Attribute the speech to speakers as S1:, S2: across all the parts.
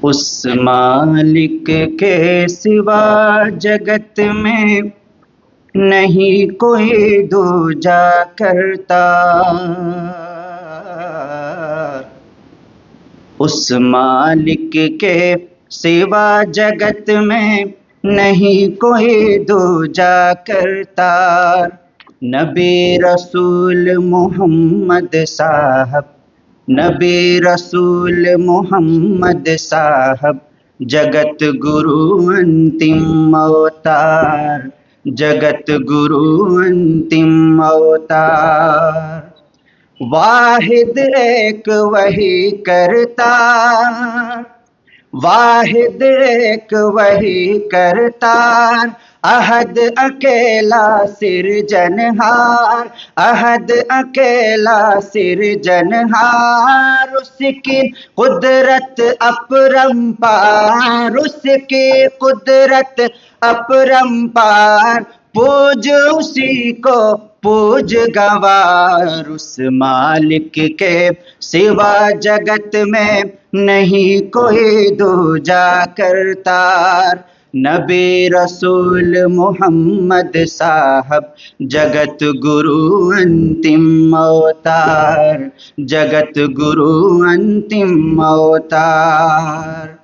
S1: उस मालिक के सिवा जगत में नहीं कोई दूजा करता। उस मालिक के सिवा जगत में नहीं कोई दूजा करता। नबी रसूल मोहम्मद साहब, नबी रसूल मोहम्मद साहब, जगत गुरु अंतिम अवतार, जगत गुरु अंतिम अवतार। वाहिद एक वही करता, वाहिद एक वही करता, अहद अकेला सिरजनहार, अहद अकेला सिरजनहार। उसकी कुदरत अपरंपार, उसकी कुदरत अपरंपार। पूज उसी को पूज गवार। उस मालिक के सिवा जगत में नहीं कोई दूजा करतार। नबी रसूल मोहम्मद साहब, जगत गुरु अंतिम अवतार, जगत गुरु अंतिम अवतार।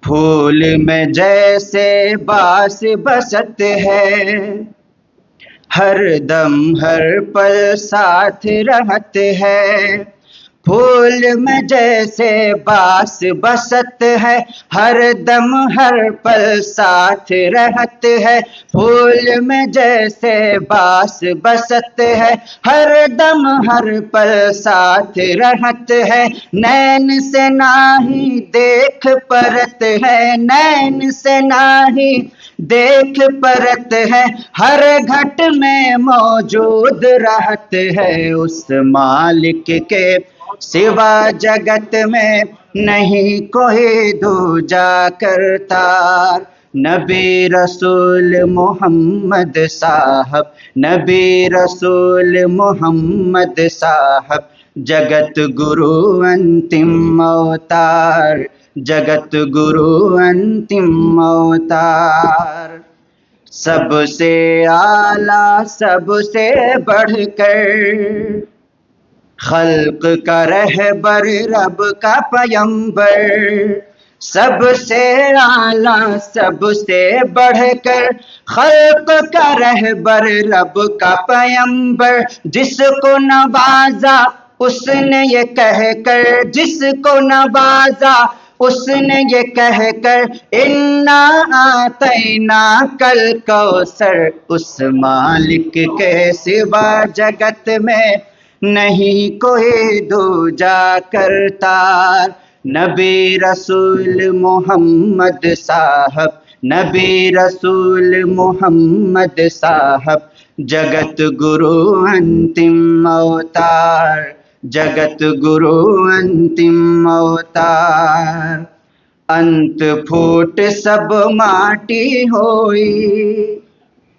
S1: फूल में जैसे बास बसत है, हर दम हर पल साथ रहत है। फूल में जैसे बास बसत है, हर दम हर पल साथ रहत है। फूल में जैसे बास बसत है, हर दम हर पल साथ रहत है। नैन से नाही देख परत है, नैन से नाही देख परत है, हर घट में मौजूद रहत है। उस मालिक के सिवा जगत में नहीं कोई दूजा करतार। नबी रसूल मोहम्मद साहब, नबी रसूल मोहम्मद साहब, जगत गुरु अंतिम अवतार, जगत गुरु अंतिम अवतार। सबसे आला सबसे बढ़कर, खल्क का रहबर रब का पयंबर। सबसे आला सबसे बढ़कर, खल्क का रहबर रब का पयंबर। जिसको नवाजा उसने ये कहकर, जिसको नवाजा उसने ये कहकर, इन्ना आतैना कल कौसर। उस मालिक के सिवा जगत में नहीं कोई दूजा करतार। नबी रसूल मोहम्मद साहब, नबी रसूल मोहम्मद साहब, जगत गुरु अंतिम अवतार, जगत गुरु अंतिम अवतार। अंत फूट सब माटी होई,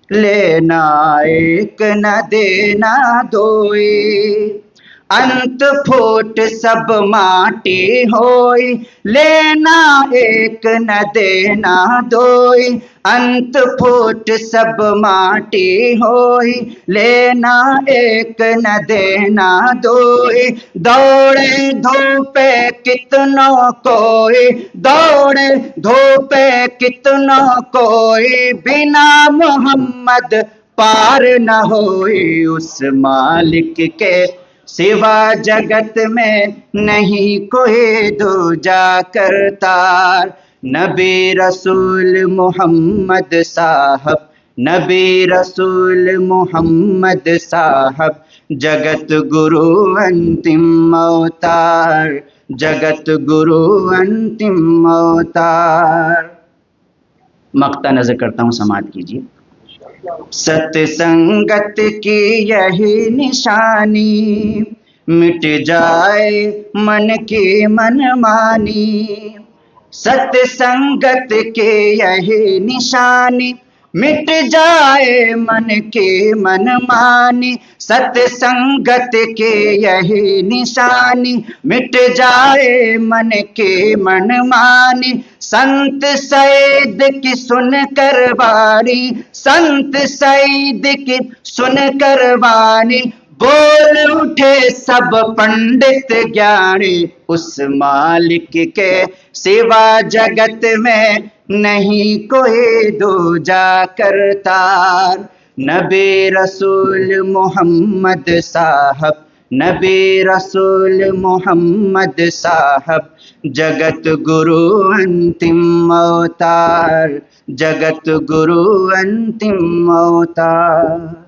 S1: लेना एक न देना दोई। अंत फूट सब माटी होई, लेना एक न देना दोई। अंत फूट सब माटी होई, लेना एक न देना दोई। दौड़े धूपे कितनों कोई, दौड़े धूपे कितनों कोई, बिना मोहम्मद पार न होई। उस मालिक के सिवा जगत में नहीं कोई दूजा करतार। नबी रसूल मोहम्मद साहब, नबी रसूल मोहम्मद साहब, जगत गुरु अंतिम अवतार, जगत गुरु अंतिम अवतार। मक्ता नजर करता हूँ, समाप्त कीजिए। सत्संगत की यही निशानी, मिट जाए मन की मनमानी। सत्संगत की यही निशानी, मिट जाए मन के मनमानी, सत्संगत के यही निशानी। मिट जाए मन के मनमानी, संत सईद की सुन कर वाणी, संत सईद की सुन कर वाणी। बोल उठे सब पंडित ज्ञानी, उस मालिक के सिवा जगत में नहीं कोई दूजा करतार। नबी रसूल मोहम्मद साहब, नबी रसूल मोहम्मद साहब, जगत गुरु अंतिम अवतार, जगत गुरु अंतिम अवतार।